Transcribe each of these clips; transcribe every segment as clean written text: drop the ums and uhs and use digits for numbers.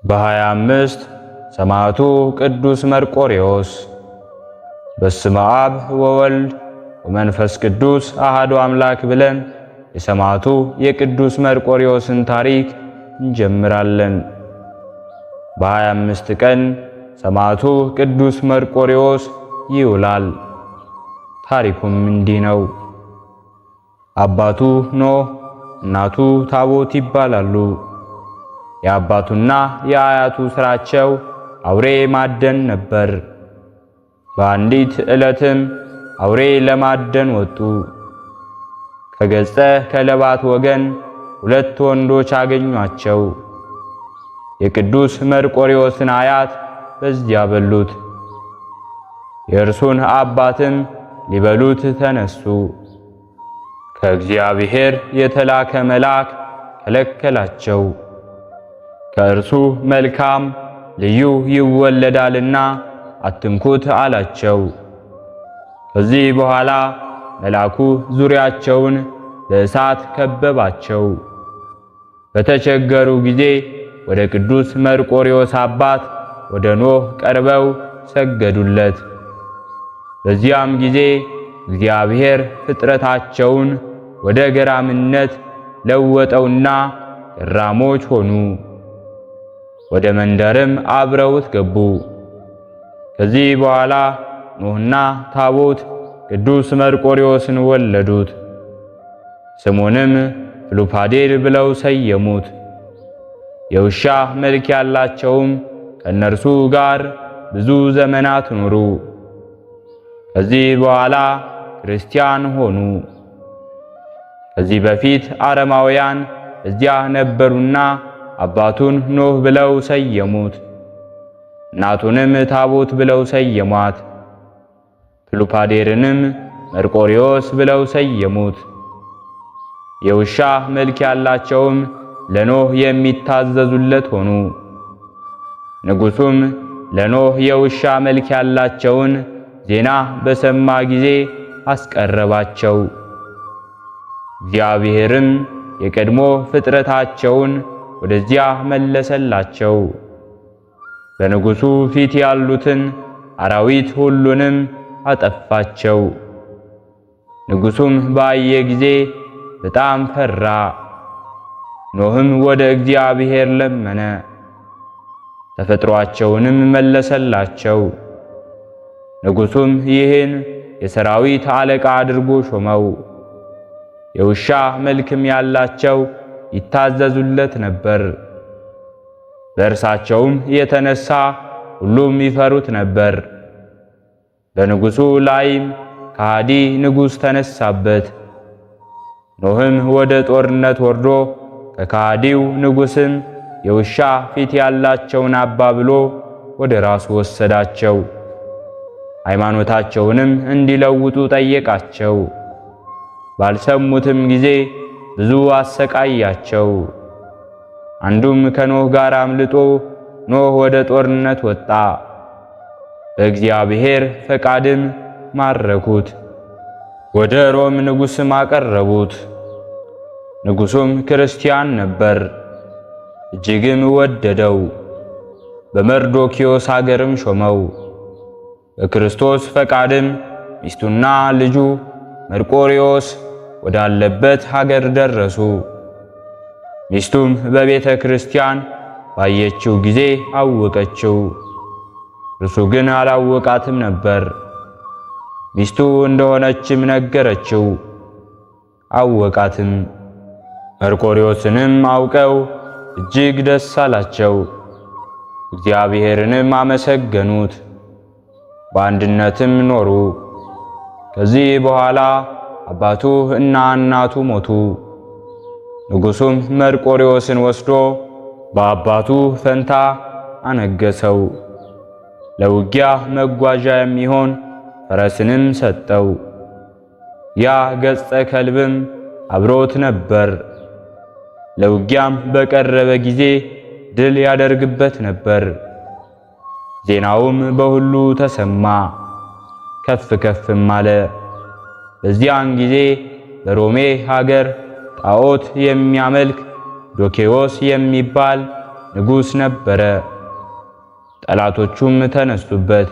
በ25 ሰማዕቱ ቅዱስ መርቆሬዎስ። በስመ አብ ወወልድ ወመንፈስ ቅዱስ አሐዱ አምላክ ብለን የሰማዕቱ የቅዱስ መርቆሬዎስን ታሪክ እንጀምራለን። በ25 ቀን ሰማዕቱ ቅዱስ መርቆሬዎስ ይውላል። ታሪኩም እንዲህ ነው። አባቱ ኖህ እናቱ ታቦት ይባላሉ። የአባቱና የአያቱ ሥራቸው አውሬ ማደን ነበር። በአንዲት ዕለትም አውሬ ለማደን ወጡ። ከገጸ ከለባት ወገን 2 ወንዶች አገኟቸው። የቅዱስ መርቆሬዎስን አያት በዚያ በሉት። የእርሱን አባትም ሊበሉት ተነሱ። ከእግዚአብሔር የተላከ መልአክ ከለከላቸው። ከእርሱ መልካም ልዩ ይወለዳልና አትንኩት አላቸው። ከዚህ በኋላ መልአኩ ዙሪያቸውን በእሳት ከበባቸው። በተቸገሩ ጊዜ ወደ ቅዱስ መርቆሬዎስ አባት ወደ ኖህ ቀርበው ሰገዱለት። በዚያም ጊዜ እግዚአብሔር ፍጥረታቸውን ወደ ገራምነት ለወጠውና ገራሞች ሆኑ። ወደ መንደርም አብረውት ገቡ። ከዚህ በኋላ ኖህና ታቦት ቅዱስ መርቆሬዎስን ወለዱት። ስሙንም ፍሉፓዴር ብለው ሰየሙት። የውሻ መልክ ያላቸውም ከእነርሱ ጋር ብዙ ዘመናት ኖሩ። ከዚህ በኋላ ክርስቲያን ሆኑ። ከዚህ በፊት አረማውያን እዚያ ነበሩና አባቱን ኖህ ብለው ሰየሙት። እናቱንም ታቦት ብለው ሰየሟት። ፍሉፓዴርንም መርቆሬዎስ ብለው ሰየሙት። የውሻ መልክ ያላቸውም ለኖህ የሚታዘዙለት ሆኑ። ንጉሡም ለኖህ የውሻ መልክ ያላቸውን ዜና በሰማ ጊዜ አስቀረባቸው። እግዚአብሔርም የቀድሞ ፍጥረታቸውን ወደዚያ መለሰላቸው። በንጉሡ ፊት ያሉትን አራዊት ሁሉንም አጠፋቸው። ንጉሡም ባየ ጊዜ በጣም ፈራ። ኖህም ወደ እግዚአብሔር ለመነ፣ ተፈጥሯቸውንም መለሰላቸው። ንጉሡም ይህን የሰራዊት አለቃ አድርጎ ሾመው። የውሻ መልክም ያላቸው ይታዘዙለት ነበር። በእርሳቸውም የተነሳ ሁሉም ይፈሩት ነበር። በንጉሡ ላይም ከሃዲ ንጉሥ ተነሳበት። ኖህም ወደ ጦርነት ወርዶ ከከሃዲው ንጉሥም የውሻ ፊት ያላቸውን አባብሎ ወደ ራሱ ወሰዳቸው። ሃይማኖታቸውንም እንዲለውጡ ጠየቃቸው። ባልሰሙትም ጊዜ ብዙ አሰቃያቸው። አንዱም ከኖህ ጋር አምልጦ ኖህ ወደ ጦርነት ወጣ። በእግዚአብሔር ፈቃድም ማረኩት። ወደ ሮም ንጉሥም አቀረቡት። ንጉሡም ክርስቲያን ነበር፣ እጅግም ወደደው። በመርዶክዮስ አገርም ሾመው። በክርስቶስ ፈቃድም ሚስቱና ልጁ መርቆሬዎስ ወዳለበት ሀገር ደረሱ። ሚስቱም በቤተ ክርስቲያን ባየችው ጊዜ አወቀችው። እርሱ ግን አላወቃትም ነበር። ሚስቱ እንደሆነችም ነገረችው፣ አወቃትም። መርቆሬዎስንም አውቀው እጅግ ደስ አላቸው። እግዚአብሔርንም አመሰገኑት። በአንድነትም ኖሩ። ከዚህ በኋላ አባቱ እና እናቱ ሞቱ። ንጉሡም መርቆሬዎስን ወስዶ በአባቱ ፈንታ አነገሰው። ለውጊያ መጓዣ የሚሆን ፈረስንም ሰጠው። ያ ገጸ ከልብም አብሮት ነበር። ለውጊያም በቀረበ ጊዜ ድል ያደርግበት ነበር። ዜናውም በሁሉ ተሰማ፣ ከፍ ከፍም አለ። በዚያን ጊዜ በሮሜ ሀገር ጣዖት የሚያመልክ ዶኬዎስ የሚባል ንጉሥ ነበረ። ጠላቶቹም ተነሱበት።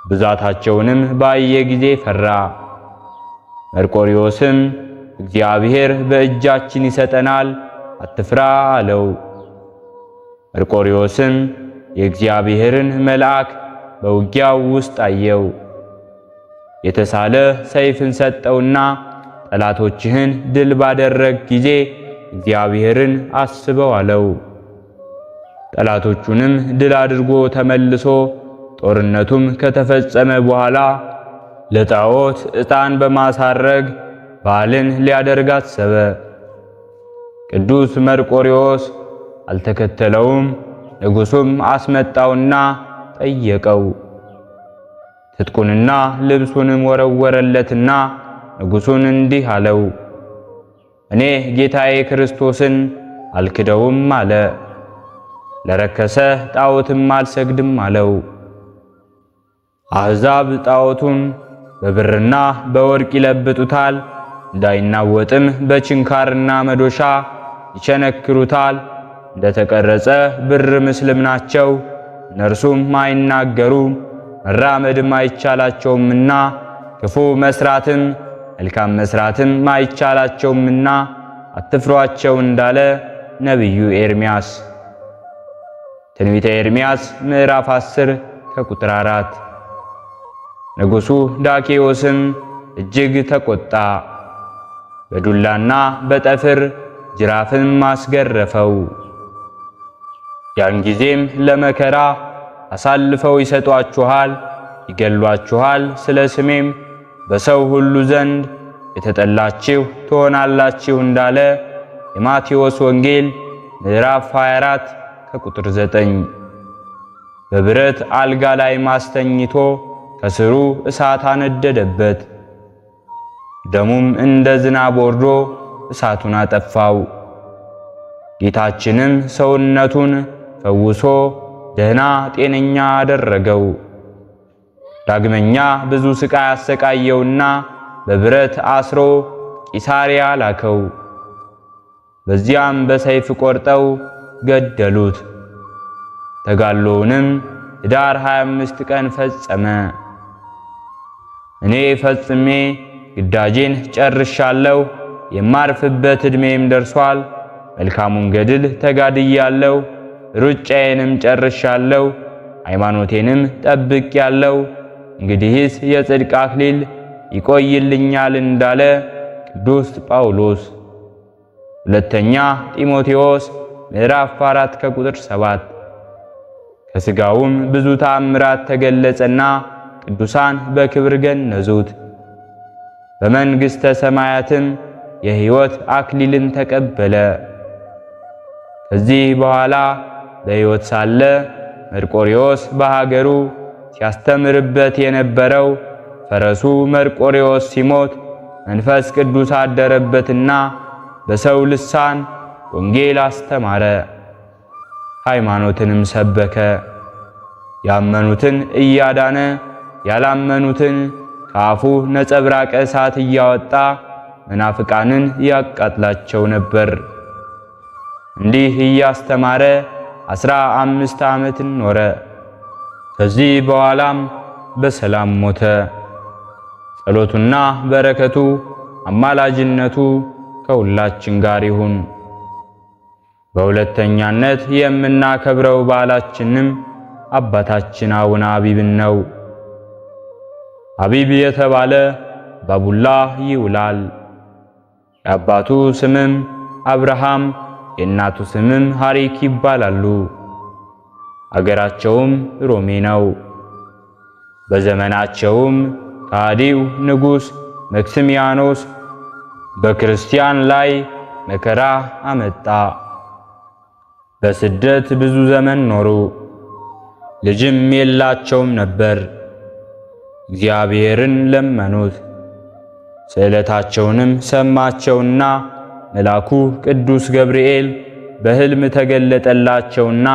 ብዛታቸውንም ባየ ጊዜ ፈራ። መርቆሪዎስም እግዚአብሔር በእጃችን ይሰጠናል፣ አትፍራ አለው። መርቆሪዎስም የእግዚአብሔርን መልአክ በውጊያው ውስጥ አየው። የተሳለ ሰይፍን ሰጠውና ጠላቶችህን ድል ባደረግ ጊዜ እግዚአብሔርን አስበው አለው። ጠላቶቹንም ድል አድርጎ ተመልሶ ጦርነቱም ከተፈጸመ በኋላ ለጣዖት ዕጣን በማሳረግ በዓልን ሊያደርግ አሰበ። ቅዱስ መርቆሪዎስ አልተከተለውም። ንጉሡም አስመጣውና ጠየቀው። ትጥቁንና ልብሱንም ወረወረለትና ንጉሡን እንዲህ አለው፣ እኔ ጌታዬ ክርስቶስን አልክደውም አለ። ለረከሰ ጣዖትም አልሰግድም አለው። አሕዛብ ጣዖቱን በብርና በወርቅ ይለብጡታል፣ እንዳይናወጥም በችንካርና መዶሻ ይቸነክሩታል። እንደተቀረጸ ብር ምስልም ናቸው። እነርሱም አይናገሩም፣ መራመድም አይቻላቸውምና ክፉ መስራትም መልካም መስራትም አይቻላቸውምና አትፍሯቸው እንዳለ ነቢዩ ኤርምያስ። ትንቢተ ኤርምያስ ምዕራፍ 10 ከቁጥር 4። ንጉሡ ዳኬዎስም እጅግ ተቆጣ። በዱላና በጠፍር ጅራፍም አስገረፈው። ያን ጊዜም ለመከራ አሳልፈው ይሰጧችኋል፣ ይገሏችኋል፣ ስለ ስሜም በሰው ሁሉ ዘንድ የተጠላችሁ ትሆናላችሁ እንዳለ የማቴዎስ ወንጌል ምዕራፍ 24 ከቁጥር 9። በብረት አልጋ ላይ ማስተኝቶ ከስሩ እሳት አነደደበት። ደሙም እንደ ዝናብ ወርዶ እሳቱን አጠፋው። ጌታችንም ሰውነቱን ፈውሶ ደህና ጤነኛ አደረገው። ዳግመኛ ብዙ ስቃይ አሰቃየውና በብረት አስሮ ቂሳርያ ላከው። በዚያም በሰይፍ ቆርጠው ገደሉት። ተጋድሎውንም ኅዳር 25 ቀን ፈጸመ። እኔ ፈጽሜ ግዳጄን ጨርሻለሁ፣ የማርፍበት ዕድሜም ደርሷል። መልካሙን ገድል ተጋድያለሁ፣ ሩጫዬንም ጨርሻለሁ፣ ሃይማኖቴንም ጠብቄያለሁ። እንግዲህስ የጽድቅ አክሊል ይቆይልኛል እንዳለ ቅዱስ ጳውሎስ። ሁለተኛ ጢሞቴዎስ ምዕራፍ 4 ከቁጥር 7። ከሥጋውም ብዙ ተአምራት ተገለጸና ቅዱሳን በክብር ገነዙት። በመንግሥተ ሰማያትም የሕይወት አክሊልን ተቀበለ። ከዚህ በኋላ በሕይወት ሳለ መርቆሪዎስ በሀገሩ ሲያስተምርበት የነበረው ፈረሱ መርቆሪዎስ ሲሞት መንፈስ ቅዱስ አደረበትና በሰው ልሳን ወንጌል አስተማረ፣ ሃይማኖትንም ሰበከ። ያመኑትን እያዳነ ያላመኑትን ከአፉ ነጸብራቀ እሳት እያወጣ መናፍቃንን ያቃጥላቸው ነበር። እንዲህ እያስተማረ 15 ዓመትን ኖረ። ከዚህ በኋላም በሰላም ሞተ። ጸሎቱና በረከቱ አማላጅነቱ ከሁላችን ጋር ይሁን። በሁለተኛነት የምናከብረው በዓላችንም አባታችን አቡነ አቢብን ነው። አቢብ የተባለ ባቡላ ይውላል። የአባቱ ስምም አብርሃም የእናቱ ስምም ሐሪክ ይባላሉ። አገራቸውም ሮሜ ነው። በዘመናቸውም ከሃዲው ንጉሥ መክስሚያኖስ በክርስቲያን ላይ መከራ አመጣ። በስደት ብዙ ዘመን ኖሩ። ልጅም የላቸውም ነበር። እግዚአብሔርን ለመኑት። ስዕለታቸውንም ሰማቸውና መልአኩ ቅዱስ ገብርኤል በሕልም ተገለጠላቸውና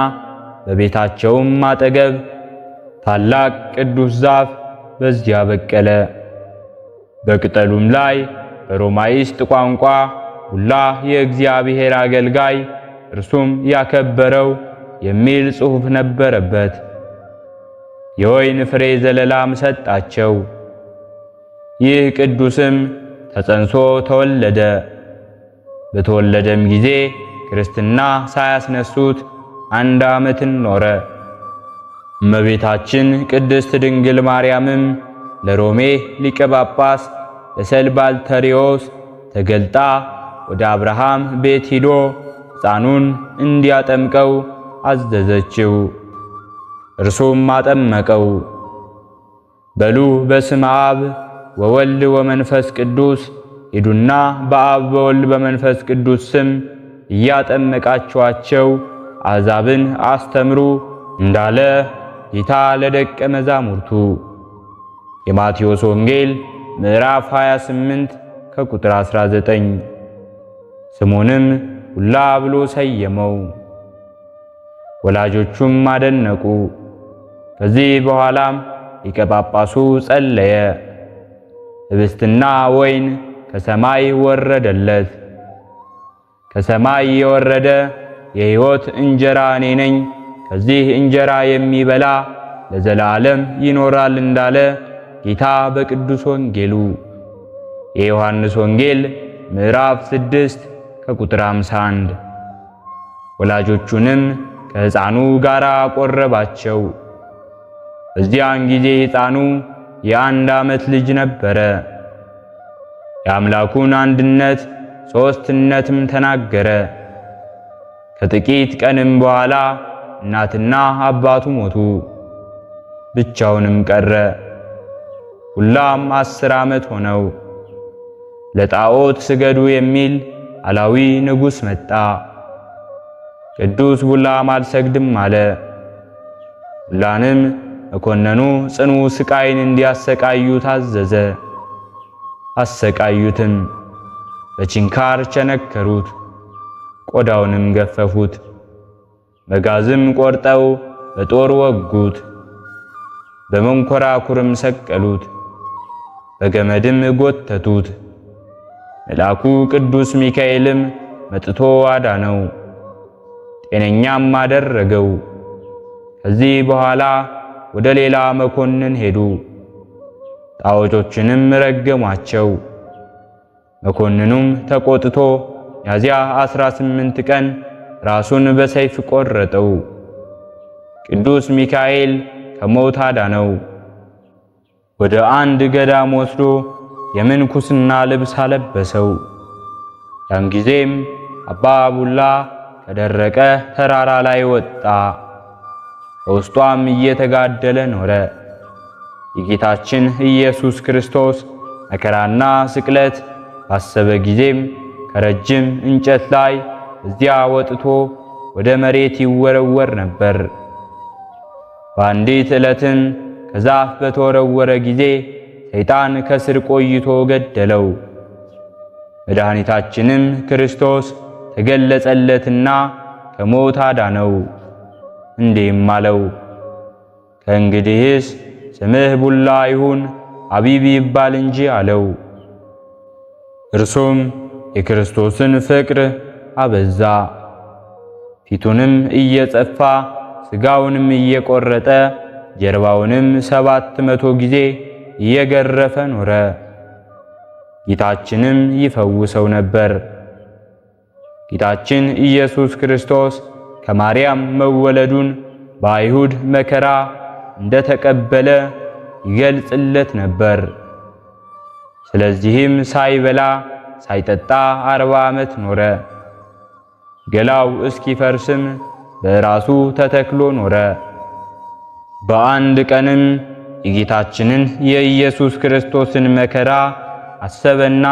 በቤታቸውም አጠገብ ታላቅ ቅዱስ ዛፍ በዚያ በቀለ። በቅጠሉም ላይ በሮማይስጥ ቋንቋ ሁላ የእግዚአብሔር አገልጋይ፣ እርሱም ያከበረው የሚል ጽሑፍ ነበረበት። የወይን ፍሬ ዘለላም ሰጣቸው። ይህ ቅዱስም ተጸንሶ ተወለደ። በተወለደም ጊዜ ክርስትና ሳያስነሱት 1 ዓመትን ኖረ። እመቤታችን ቅድስት ድንግል ማርያምም ለሮሜ ሊቀ ጳጳስ ለሰልባልተሪዮስ ተገልጣ ወደ አብርሃም ቤት ሂዶ ሕፃኑን እንዲያጠምቀው አዘዘችው። እርሱም አጠመቀው። በሉ በስመ አብ ወወልድ ወመንፈስ ቅዱስ ሂዱና በአብ በወልድ በመንፈስ ቅዱስ ስም እያጠመቃችኋቸው አሕዛብን አስተምሩ እንዳለ ጌታ ለደቀ መዛሙርቱ። የማቴዎስ ወንጌል ምዕራፍ 28 ከቁጥር 19። ስሙንም ሁላ ብሎ ሰየመው። ወላጆቹም አደነቁ። ከዚህ በኋላም ሊቀ ጳጳሱ ጸለየ። ኅብስትና ወይን ከሰማይ ወረደለት። ከሰማይ የወረደ የሕይወት እንጀራ እኔ ነኝ፣ ከዚህ እንጀራ የሚበላ ለዘላለም ይኖራል እንዳለ ጌታ በቅዱስ ወንጌሉ። የዮሐንስ ወንጌል ምዕራፍ 6 ከቁጥር 51። ወላጆቹንም ከሕፃኑ ጋር አቆረባቸው። በዚያን ጊዜ ሕፃኑ የ1 ዓመት ልጅ ነበረ። የአምላኩን አንድነት ሦስትነትም ተናገረ። ከጥቂት ቀንም በኋላ እናትና አባቱ ሞቱ፣ ብቻውንም ቀረ። ሁላም 10 ዓመት ሆነው። ለጣዖት ስገዱ የሚል አላዊ ንጉሥ መጣ። ቅዱስ ቡላም አልሰግድም አለ። ቡላንም መኮንኑ ጽኑ ስቃይን እንዲያሰቃዩ ታዘዘ። አሰቃዩትም። በችንካር ቸነከሩት፣ ቆዳውንም ገፈፉት። መጋዝም ቆርጠው በጦር ወጉት። በመንኮራኩርም ሰቀሉት፣ በገመድም ጎተቱት። መልአኩ ቅዱስ ሚካኤልም መጥቶ አዳነው፣ ጤነኛም አደረገው። ከዚህ በኋላ ወደ ሌላ መኮንን ሄዱ። ጣዖቶችንም ረገሟቸው። መኮንኑም ተቆጥቶ ሚያዝያ 18 ቀን ራሱን በሰይፍ ቆረጠው። ቅዱስ ሚካኤል ከሞት አዳነው። ወደ አንድ ገዳም ወስዶ የምንኩስና ልብስ አለበሰው። ያን ጊዜም አባ ቡላ ከደረቀ ተራራ ላይ ወጣ። በውስጧም እየተጋደለ ኖረ። የጌታችን ኢየሱስ ክርስቶስ መከራና ስቅለት ባሰበ ጊዜም ከረጅም እንጨት ላይ እዚያ ወጥቶ ወደ መሬት ይወረወር ነበር። በአንዲት ዕለትም ከዛፍ በተወረወረ ጊዜ ሰይጣን ከስር ቆይቶ ገደለው። መድኃኒታችንም ክርስቶስ ተገለጸለትና ከሞት አዳነው። እንዲህም አለው፣ ከእንግዲህስ ስምህ ቡላ ይሁን አቢብ ይባል እንጂ አለው። እርሱም የክርስቶስን ፍቅር አበዛ። ፊቱንም እየጸፋ ሥጋውንም እየቆረጠ ጀርባውንም 700 ጊዜ እየገረፈ ኖረ። ጌታችንም ይፈውሰው ነበር። ጌታችን ኢየሱስ ክርስቶስ ከማርያም መወለዱን በአይሁድ መከራ እንደተቀበለ ይገልጽለት ነበር። ስለዚህም ሳይበላ ሳይጠጣ 40 ዓመት ኖረ። ገላው እስኪፈርስም በራሱ ተተክሎ ኖረ። በአንድ ቀንም የጌታችንን የኢየሱስ ክርስቶስን መከራ አሰበና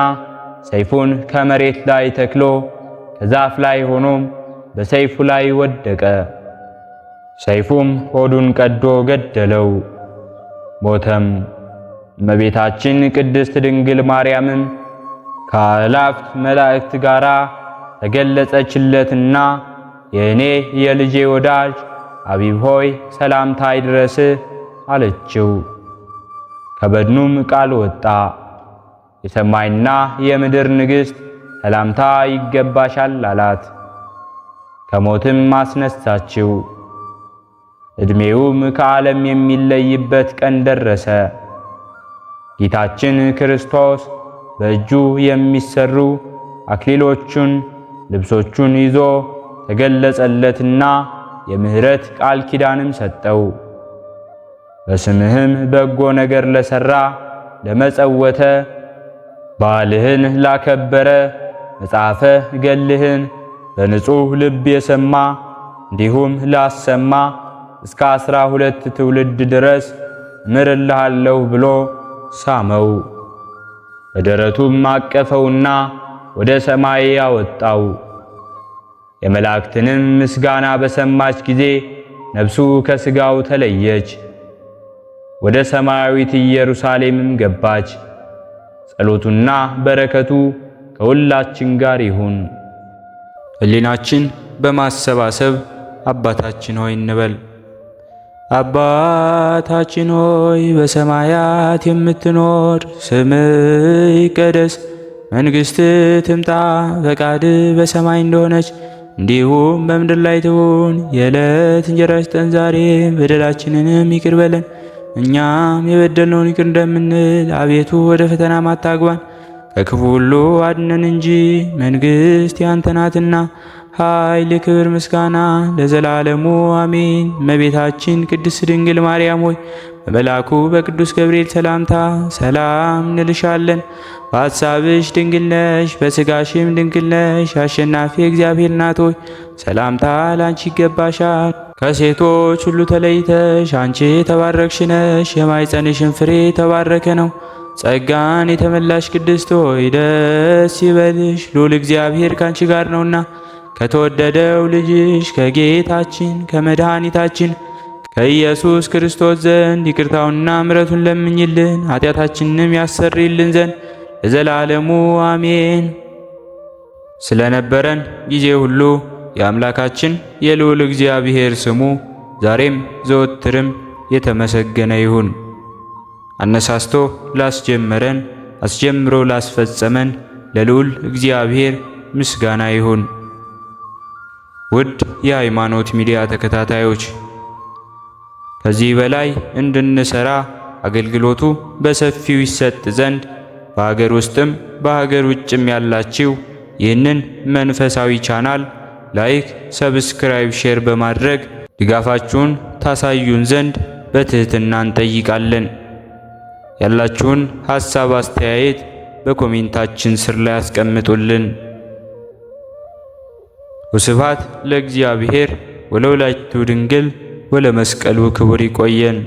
ሰይፉን ከመሬት ላይ ተክሎ ከዛፍ ላይ ሆኖም በሰይፉ ላይ ወደቀ። ሰይፉም ሆዱን ቀዶ ገደለው፣ ሞተም። እመቤታችን ቅድስት ድንግል ማርያምም ከአእላፍት መላእክት ጋር ተገለጸችለትና የእኔ የልጄ ወዳጅ አቢብ ሆይ ሰላምታ ይድረስህ አለችው። ከበድኑም ቃል ወጣ፣ የሰማይና የምድር ንግሥት ሰላምታ ይገባሻል አላት። ከሞትም አስነሳችው። ዕድሜውም ከዓለም የሚለይበት ቀን ደረሰ። ጌታችን ክርስቶስ በእጁ የሚሰሩ አክሊሎቹን ልብሶቹን ይዞ ተገለጸለትና የምሕረት ቃል ኪዳንም ሰጠው። በስምህም በጎ ነገር ለሠራ ለመጸወተ በዓልህን ላከበረ መጽሐፈ ገድልህን በንጹሕ ልብ የሰማ እንዲሁም ላሰማ እስከ 12 ትውልድ ድረስ እምርልሃለሁ ብሎ ሳመው። በደረቱም አቀፈውና ወደ ሰማይ አወጣው። የመላእክትንም ምስጋና በሰማች ጊዜ ነፍሱ ከሥጋው ተለየች። ወደ ሰማያዊት ኢየሩሳሌምም ገባች። ጸሎቱና በረከቱ ከሁላችን ጋር ይሁን። ሕሊናችን በማሰባሰብ አባታችን ሆይ እንበል። አባታችን ሆይ በሰማያት የምትኖር፣ ስምህ ይቀደስ፣ መንግሥትህ ትምጣ፣ ፈቃድህ በሰማይ እንደሆነች እንዲሁም በምድር ላይ ትሁን። የዕለት እንጀራችንን ስጠን ዛሬ፣ በደላችንንም ይቅር በለን እኛም የበደልነውን ይቅር እንደምንል፣ አቤቱ ወደ ፈተናም አታግባን ከክፉ ሁሉ አድነን እንጂ መንግሥት ያንተ ናትና ኃይል፣ ክብር፣ ምስጋና ለዘላለሙ አሜን። እመቤታችን ቅድስት ድንግል ማርያም ሆይ በመልአኩ በቅዱስ ገብርኤል ሰላምታ ሰላም እንልሻለን። በሐሳብሽ ድንግል ነሽ፣ በሥጋሽም ድንግል ነሽ። አሸናፊ እግዚአብሔር እናት ሆይ ሰላምታ ላንቺ ይገባሻል። ከሴቶች ሁሉ ተለይተሽ አንቺ የተባረክሽ ነሽ፣ የማኅፀንሽን ፍሬ የተባረከ ነው። ጸጋን የተመላሽ ቅድስት ሆይ ደስ ይበልሽ፣ ልዑል እግዚአብሔር ካንቺ ጋር ነውና ከተወደደው ልጅሽ ከጌታችን ከመድኃኒታችን ከኢየሱስ ክርስቶስ ዘንድ ይቅርታውንና ምሕረቱን ለምኝልን ኃጢአታችንንም ያሰርይልን ዘንድ ለዘላለሙ አሜን። ስለነበረን ጊዜ ሁሉ የአምላካችን የልዑል እግዚአብሔር ስሙ ዛሬም ዘወትርም የተመሰገነ ይሁን። አነሳስቶ ላስጀመረን አስጀምሮ ላስፈጸመን ለልዑል እግዚአብሔር ምስጋና ይሁን። ውድ የሃይማኖት ሚዲያ ተከታታዮች ከዚህ በላይ እንድንሰራ አገልግሎቱ በሰፊው ይሰጥ ዘንድ በሀገር ውስጥም በሀገር ውጭም ያላችሁ ይህንን መንፈሳዊ ቻናል ላይክ፣ ሰብስክራይብ፣ ሼር በማድረግ ድጋፋችሁን ታሳዩን ዘንድ በትህትና እንጠይቃለን። ያላችሁን ሐሳብ አስተያየት በኮሜንታችን ስር ላይ አስቀምጡልን። ወስብሐት ለእግዚአብሔር ወለወላዲቱ ድንግል ወለመስቀሉ ክቡር። ይቆየን።